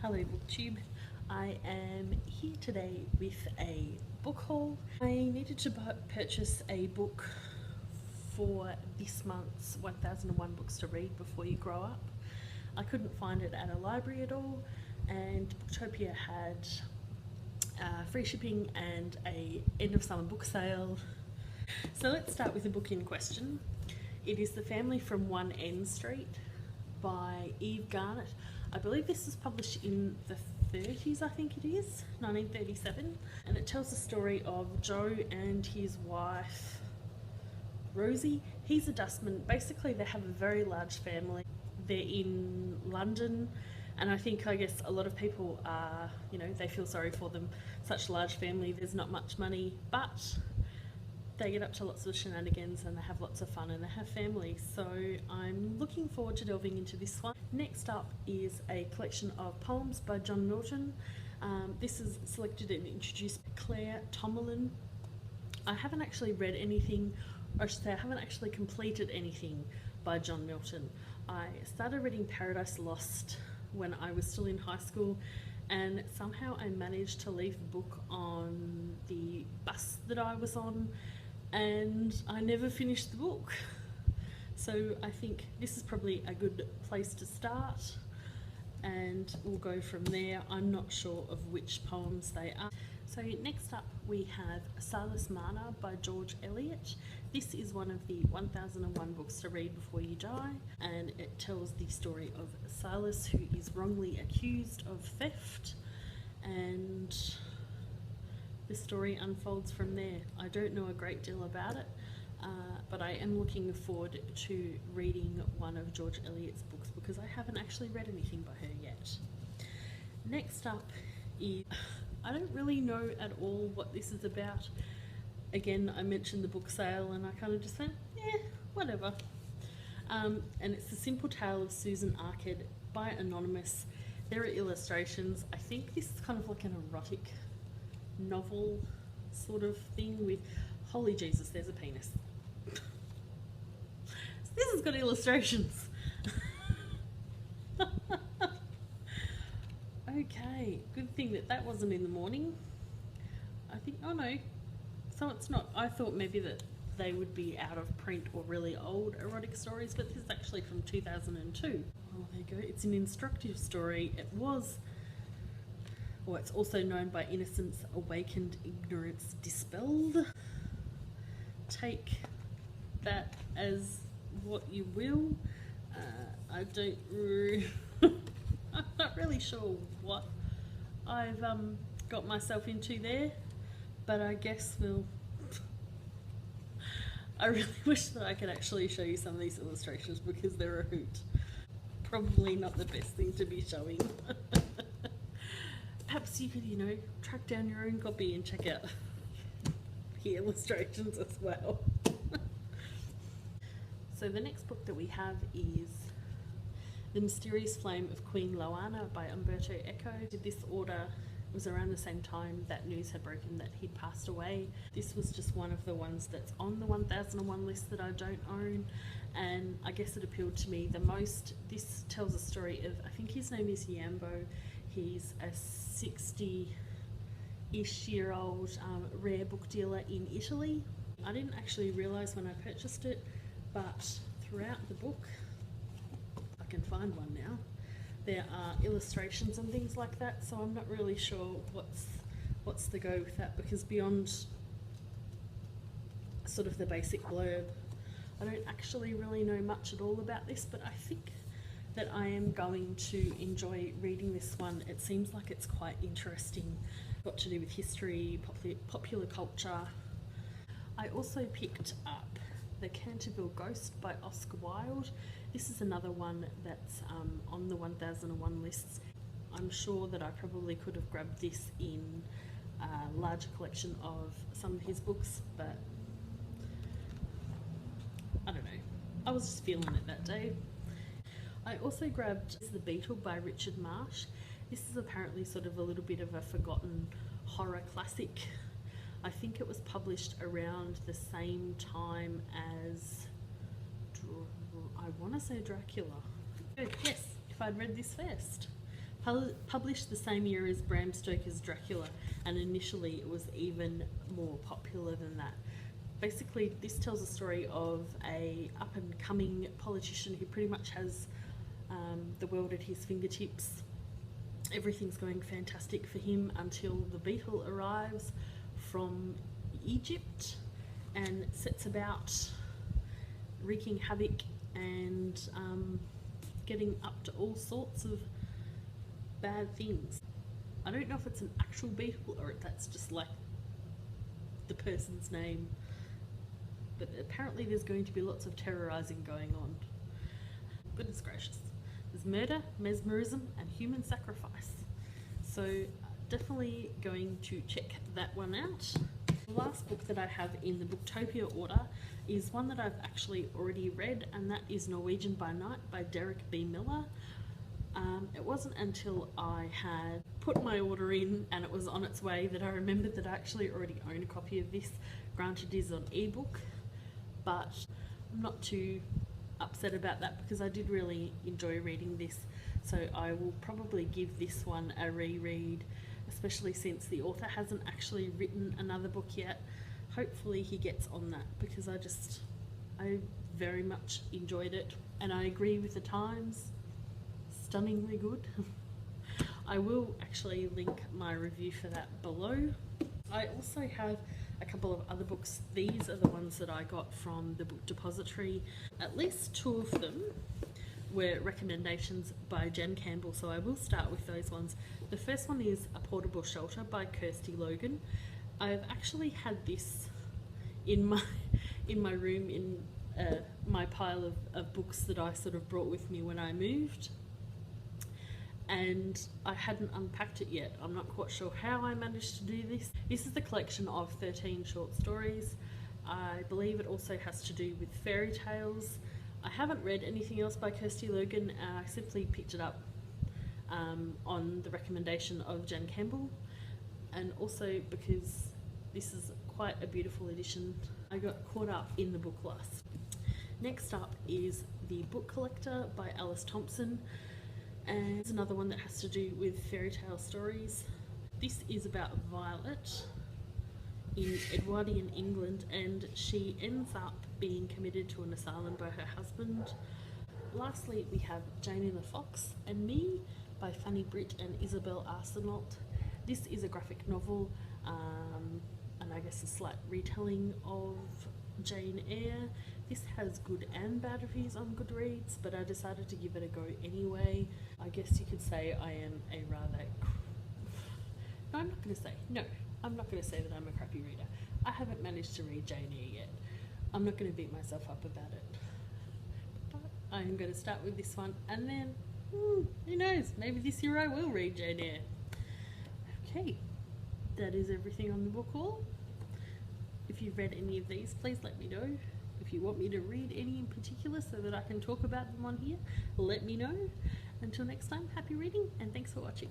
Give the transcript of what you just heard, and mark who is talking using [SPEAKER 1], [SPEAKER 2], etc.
[SPEAKER 1] Hello BookTube. I am here today with a book haul. I needed to purchase a book for this month's 1001 Books to Read Before You Grow Up. I couldn't find it at a library at all, and Booktopia had free shipping and a end of summer book sale. So let's start with the book in question. It is The Family from One End Street by Eve Garnett. I believe this was published in the 30s, I think it is, 1937, and it tells the story of Joe and his wife Rosie. He's a dustman. Basically they have a very large family. They're in London, and I guess a lot of people are, they feel sorry for them. Such a large family, there's not much money, but they get up to lots of shenanigans and they have lots of fun and they have families. So I'm looking forward to delving into this one. Next up is a collection of poems by John Milton. This is selected and introduced by Claire Tomalin. I haven't actually read anything, or I should say I haven't actually completed anything by John Milton. I started reading Paradise Lost when I was still in high school, and somehow I managed to leave the book on the bus that I was on, and I never finished the book. So I think this is probably a good place to start, and we'll go from there. I'm not sure of which poems they are. So next up we have Silas Marner by George Eliot. This is one of the 1001 Books to Read Before You Die, and it tells the story of Silas, who is wrongly accused of theft, and the story unfolds from there. I don't know a great deal about it, but I am looking forward to reading one of George Eliot's books because I haven't actually read anything by her yet. Next up is, I don't really know at all what this is about. Again, I mentioned the book sale and I kind of just went, yeah, whatever. And it's The Simple Tale of Susan Arcade by Anonymous. There are illustrations. I think this is kind of like an erotic novel sort of thing with, holy Jesus, there's a penis. So this has got illustrations. Okay, good thing that wasn't in the morning. I think, oh no, so it's not. I thought maybe that they would be out of print or really old erotic stories, but this is actually from 2002. Oh, there you go. It's an instructive story. It's also known by Innocence Awakened, Ignorance Dispelled. Take that as what you will. I don't I'm not really sure what I've got myself into there, but I guess I really wish that I could actually show you some of these illustrations because they're a hoot. Probably not the best thing to be showing. Perhaps you could, track down your own copy and check out the illustrations as well. So the next book that we have is The Mysterious Flame of Queen Levana by Umberto Eco. This order was around the same time that news had broken that he'd passed away. This was just one of the ones that's on the 1001 list that I don't own, and I guess it appealed to me the most. This tells a story of, I think his name is Yambo. He's a 60-ish year old rare book dealer in Italy. I didn't actually realise when I purchased it, but throughout the book, I can find one now, there are illustrations and things like that, so I'm not really sure what's the go with that, because beyond sort of the basic blurb, I don't actually really know much at all about this, but I think that I am going to enjoy reading this one. It seems like it's quite interesting, got to do with history, popular culture. I also picked up The Canterville Ghost by Oscar Wilde. This is another one that's on the 1001 lists. I'm sure that I probably could have grabbed this in a larger collection of some of his books, but I don't know. I was just feeling it that day. I also grabbed The Beetle by Richard Marsh. This is apparently sort of a little bit of a forgotten horror classic. I think it was published around the same time as, I want to say Dracula. Yes, if I'd read this first. Published the same year as Bram Stoker's Dracula, and initially it was even more popular than that. Basically, this tells a story of a up-and-coming politician who pretty much has the world at his fingertips. Everything's going fantastic for him until the Beetle arrives from Egypt and sets about wreaking havoc and getting up to all sorts of bad things. I don't know if it's an actual beetle or if that's just like the person's name, but apparently there's going to be lots of terrorizing going on. Goodness gracious. There's murder, mesmerism, and human sacrifice. So definitely going to check that one out. The last book that I have in the Booktopia order is one that I've actually already read, and that is Norwegian by Night by Derek B. Miller. It wasn't until I had put my order in and it was on its way that I remembered that I actually already own a copy of this. Granted, it is on ebook, but I'm not too upset about that because I did really enjoy reading this. So I will probably give this one a reread, especially since the author hasn't actually written another book yet. Hopefully he gets on that because I very much enjoyed it, and I agree with the times. Stunningly good. I will actually link my review for that below. I also have a couple of other books. These are the ones that I got from the book depository. At least two of them were recommendations by Jen Campbell, so I will start with those ones. The first one is A Portable Shelter by Kirsty Logan. I've actually had this in my room in my pile of books that I sort of brought with me when I moved, and I hadn't unpacked it yet. I'm not quite sure how I managed to do this. This is the collection of 13 short stories. I believe it also has to do with fairy tales. I haven't read anything else by Kirsty Logan. I simply picked it up on the recommendation of Jen Campbell, and also because this is quite a beautiful edition. I got caught up in the book lust. Next up is The Book Collector by Alice Thompson, and it's another one that has to do with fairy tale stories. This is about Violet in Edwardian England, and she ends up being committed to an asylum by her husband. Lastly, we have Jane and the Fox and Me by Fanny Britt and Isabel Arsenault. This is a graphic novel, and I guess a slight retelling of Jane Eyre. This has good and bad reviews on Goodreads, but I decided to give it a go anyway. I guess you could say I am a rather... No, I'm not going to say. No, I'm not going to say that I'm a crappy reader. I haven't managed to read Jane Eyre yet. I'm not going to beat myself up about it. But I'm going to start with this one, and then, who knows, maybe this year I will read Jane Eyre. Okay, that is everything on the book haul. If you've read any of these, please let me know. If you want me to read any in particular so that I can talk about them on here, let me know. Until next time, happy reading and thanks for watching.